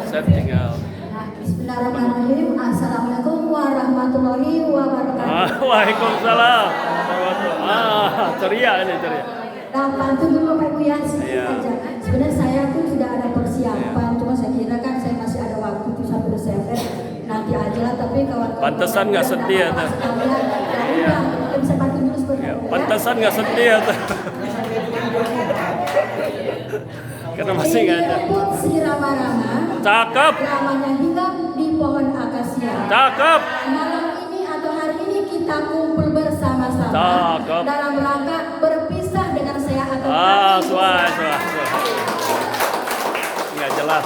Saya tinggal. Bismillahirrahmanirrahim. Assalamualaikum warahmatullahi wabarakatuh. Waalaikumsalam. Ceria ini ceria. Nah, bantu dulu Pak Ibu ya, sedikit Iya. aja. Sebenarnya saya tuh sudah ada persiapan, cuma saya kira kan saya masih ada waktu tuh sampai Desember. Nanti aja lah, tapi kawan-kawan. Pantesan nggak sedih ya, Teh? Iya. Kita bisa bantu dulu sebentar. Ya, Ya. pantesan nggak sedih ya, Teh. Karena masih nggak ada. Ini pun si Rama-Rama. Cakep. Ramanya hinggap di pohon akasia. Cakep. Malam ini atau hari ini kita kumpul bersama-sama Cakep. dalam rangka berpisah dengan saya atau Suai. Nggak jelas.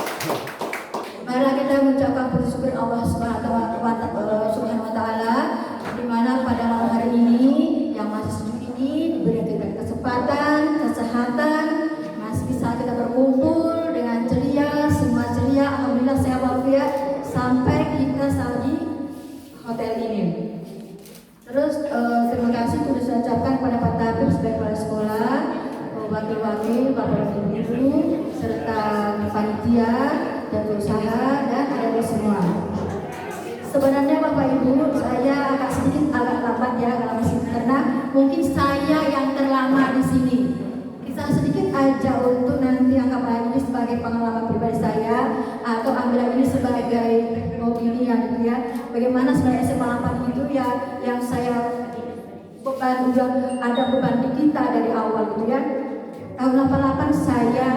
Marilah kita mengucapkan puji syukur Allah Subhanahu wa Ta'ala, di mana pada malam hari ini yang masih sejuk ini diberikan kesempatan, kesehatan, masih bisa kita berkumpul dengan ceria, semua ceria. Alhamdulillah sehat walafiat sampai kita di hotel ini. Terus terima kasih sudah saya ucapkan kepada Pak Tabib sebagai kepala sekolah, wakil-wakil, Bapak Ibu, serta panitia dan usaha dan adik semua. Sebenarnya Bapak Ibu, saya agak lambat ya karena mungkin saya yang terlama di sini. Kisah sedikit aja untuk nanti anggap ini sebagai pengalaman pribadi saya atau ambil ini sebagai opini yang gitu ya. Bagaimana sebenarnya SMA 8 itu ya yang saya beban juga ada beban di kita dari awal gitu ya. Tahun 88 saya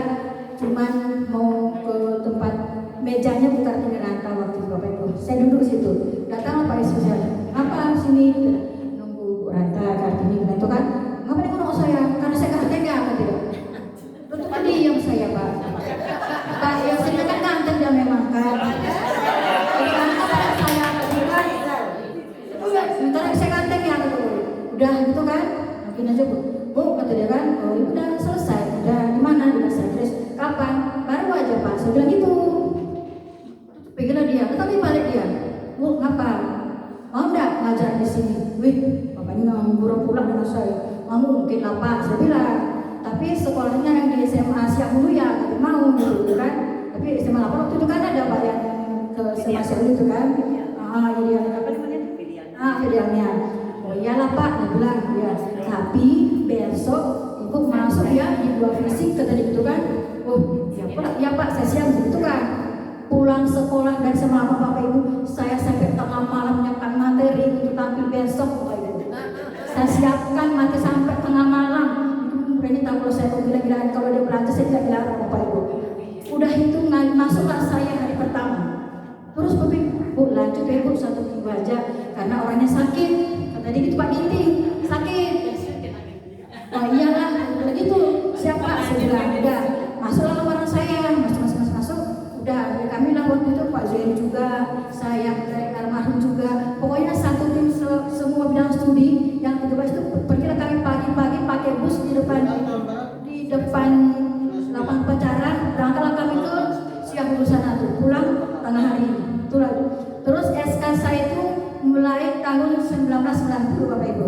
cuman mau ke tempat mejanya bukan tinggi rata waktu itu Bapak Ibu. Saya duduk di situ. Datang Pak Isu saya. Apa sini? Nunggu rata kartini gitu kan. Ngapain ngomong saya? Karena saya kartenya gitu. Tentu kan diam saya Pak. Pak ya saya kan ganteng dia memang kan. Saya kan. Sebentar saya ganteng ya gitu. Udah gitu kan. Mungkin aja Bu kata dia kan. Oh ibu udah selesai. Udah di mana? Di Mas Idris. Kapan? Baru aja Pak. Saya bilang gitu. Pikirlah dia, tetapi balik dia. Bu, ngapa? Mau enggak ngajar di sini? Wih, Bapak ini nggak mau pulang dengan saya. Mau mungkin lapar, saya bilang. Tapi sekolahnya yang di SMA Siak dulu ya, tapi mau gitu kan. Tapi SMA 8 waktu itu kan ada Pak yang ke SMA Siak itu kan. Jadi apa namanya? Filialnya. Oh iyalah Pak, dia bilang ya. Tapi besok Ibu masuk ya di 2 fisik kata dia gitu kan. Oh, ya Pak, saya siap gitu kan. Pulang sekolah dari semalam Bapak Ibu, saya sampai tengah malam menyiapkan materi untuk tampil besok Bapak Ibu. Saya siapkan materi sampai tengah malam. Ini tahu kalau saya mau gila-gilaan, kalau dia belajar saya tidak gila Bapak Ibu. Udah itu masuklah saya hari pertama. Terus Bapak Ibu, Bu lanjut ya Bu 1 minggu aja karena orangnya sakit. Kata dia gitu Pak Ginting, sakit. Oh iyalah, begitu. Siapa? Saya bilang udah. Masuklah lamaran saya, masuk. Udah, kami lah waktu itu Pak Zain juga, saya dari almarhum juga. Pokoknya satu tim semua bidang studi yang kedua itu pergilah kami pagi-pagi pakai bus di depan lapangan pacaran. Berangkatlah kami ke Siak dulu sana tuh, pulang tengah hari itulah. Terus SK saya itu mulai tahun 1990 Bapak Ibu.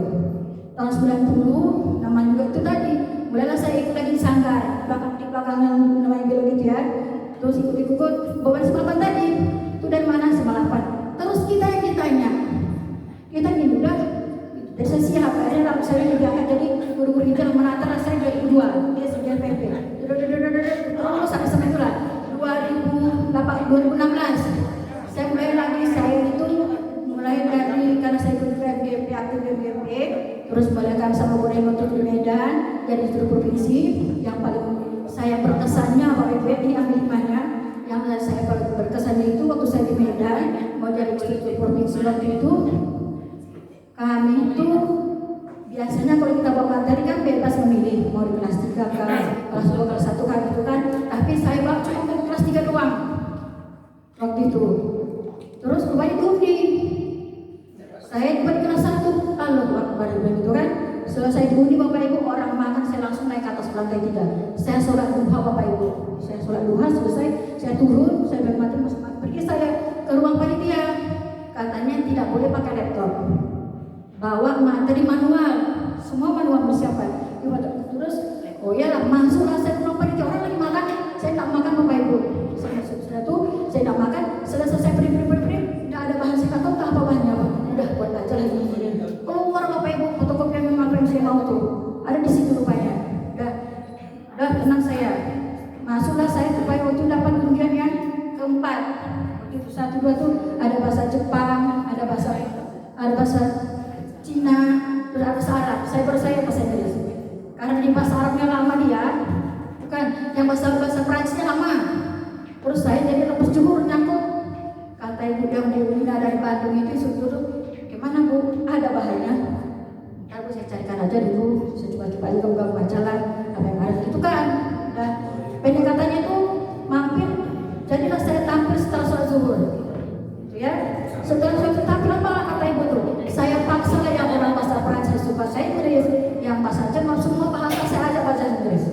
Tahun 90 namanya juga itu tadi. Mulailah saya ikut lagi di sanggar, di belakang yang namanya biologi ya. Terus ikut beban semalam tadi itu dari mana semalam. Terus kita yang ditanya, kita ini udah dari saya siap akhirnya saya diangkat jadi guru-guru kita menata saya jadi kedua dia sebagai PP terus sampai itulah 2016 saya mulai lagi saya itu mulai dari karena saya ikut BMGP aktif BMGP terus balikan sama Bodai Motor di Medan jadi seluruh provinsi yang paling saya berkesannya Bapak Ibu ini ambil hikmahnya yang saya paling berkesannya itu waktu saya di Medan mau jadi struktur provinsi waktu itu kami itu biasanya kalau kita bawa materi kan bebas memilih mau di kelas 3 ke kelas 2 kelas 1 kan gitu kan tapi saya bawa cuma untuk kelas 3 doang waktu itu terus rupanya diundi saya di kelas 1 Allah Akbar gitu kan selesai diundi Bapak Ibu orang makan saya langsung naik ke atas lantai 3 saya sholat duha Bapak Ibu saya sholat duha selesai saya turun saya bermati pergi saya ke ruang panitia katanya tidak boleh pakai laptop bawa materi manual semua manual persiapan terus oh iyalah masuklah saya ke ruang panitia orang lagi makan saya tak makan Prancisnya lama. Terus saya jadi lepas jemur nyangkut. Kata ibu yang Bu Ina dari Bandung itu instruktur, gimana Bu? Ada bahayanya? Ntar Bu saya carikan aja dulu. Saya coba-coba juga buka majalah apa yang ada gitu kan. Nah, pendek katanya itu mampir. Jadilah saya tampil setelah sholat zuhur. Gitu ya. Setelah sholat tampil apa kata ibu tuh? Saya paksa lah yang orang bahasa Prancis suka saya Inggris, yang bahasa Jerman semua bahasa saya aja bahasa Inggris.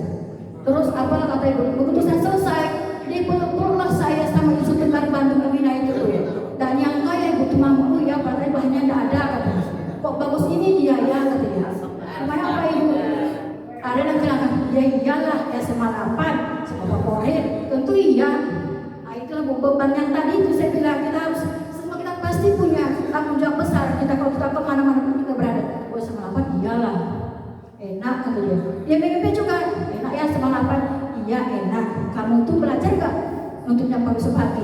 Terus apa kata ibu? Begitu saya selesai, dipeluk-peluklah saya sama instruktur dari Bandung Wina itu tuh ya. Dan yang kaya ibu cuma mampu ya, padahal bahannya tidak ada katanya. Kok bagus ini dia ya katanya. Namanya apa ibu? Ada yang bilang, ya iyalah SMA 8 sama favorit, tentu iya. Nah itulah beban yang tadi itu saya bilang kita harus semua kita pasti punya tanggung jawab besar. Kita kalau kita kemana-mana pun kita berada. Oh SMA 8 iyalah. Enak katanya. Dia BGP juga enak ya SMA 8. Iya enak. Kamu tuh belajar gak untuk nyapa besok hati?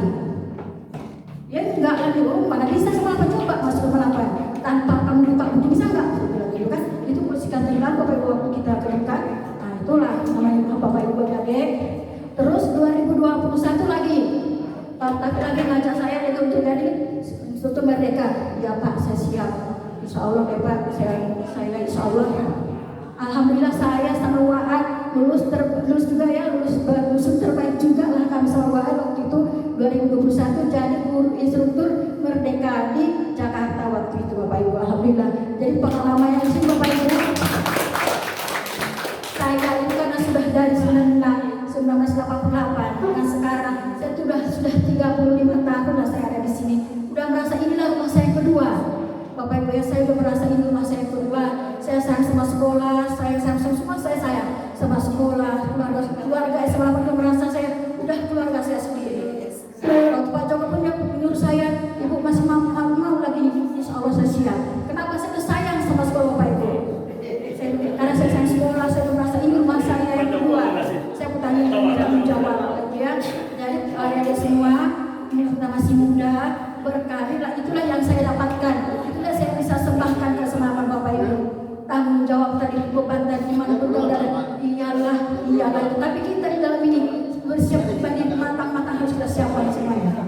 Ya enggak kan dulu. Mana bisa SMA 8 coba masuk SMA 8 tanpa kamu buka buku bisa enggak? Gitu kan? Itu bersikap terbilang Bapak Ibu waktu kita kedekat. Nah itulah namanya Bapak Ibu adik. Terus 2021 lagi. Tapi lagi ngajak saya itu untuk jadi instruktur merdeka. Ya Pak saya siap. Insya Allah ya Pak saya insya Allah ya. Alhamdulillah saya sama Waat lulus juga ya, lulus terbaik juga lah kami sama Waat waktu itu 2021 jadi guru instruktur merdeka di Jakarta waktu itu Bapak Ibu. Alhamdulillah. Jadi pengalaman yang di sini Bapak Ibu. Saya itu karena sudah dari 1988 dan sekarang saya sudah 35 tahun lah saya ada di sini. Udah merasa inilah rumah saya yang kedua. Bapak Ibu ya, saya udah merasa ini rumah saya yang kedua. Saya sayang sama sekolah, saya sayang sama semua, saya sayang sama sekolah, keluarga SMA udah merasa saya udah keluarga saya sendiri. Waktu Pak Joko pun menyuruh saya, ibu masih mau lagi, insya Allah saya siap. Kenapa saya udah sayang sama sekolah Bapak Ibu? Karena saya sayang sekolah, saya udah merasa ini rumah saya yang kedua. Saya bertanya tidak menjawab lagi ya. Jadi ada semua, ini kita masih muda, berkarir, itulah yang saya dapatkan. Itulah saya bisa sembahkan ke semangat Bapak Ibu. Tanggung jawab tadi beban tadi mana betul dan iyalah. Tapi kita di dalam ini bersiap dibanding matang-matang harus kita siapkan semuanya.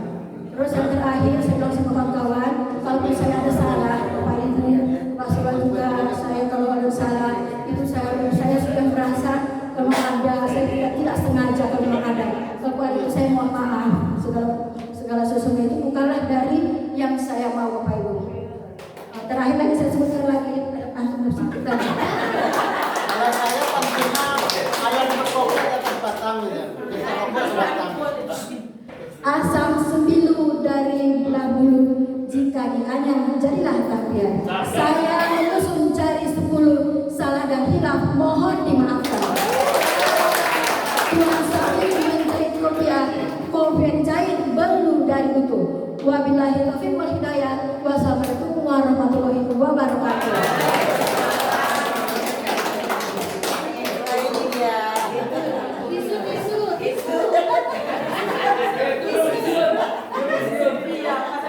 Terus yang terakhir saya bilang sama kawan-kawan, kalau saya ada salah, Bapak Ibu, Pak Suba juga saya kalau ada salah itu saya sudah merasa kalau ada saya tidak sengaja kalau memang ada. Kalau itu saya mohon maaf segala sesuatu itu bukanlah dari yang saya mau Bapak Ibu. Terakhir lagi saya sebutkan lagi antum bersangkutan. Kalau saya pengguna ayam berkopi atas batang ya. Bisa kopi batang. Asam sembilu dari belah bulu jika dianyam jadilah takbir. Saya menyusun cari 10 salah dan hilaf mohon dimaafkan. Tuhan sapi menjahit kopiah dijahit belum dari itu. Wabillahi taufiq wal hidayah. Wassalamualaikum warahmatullahi wabarakatuh.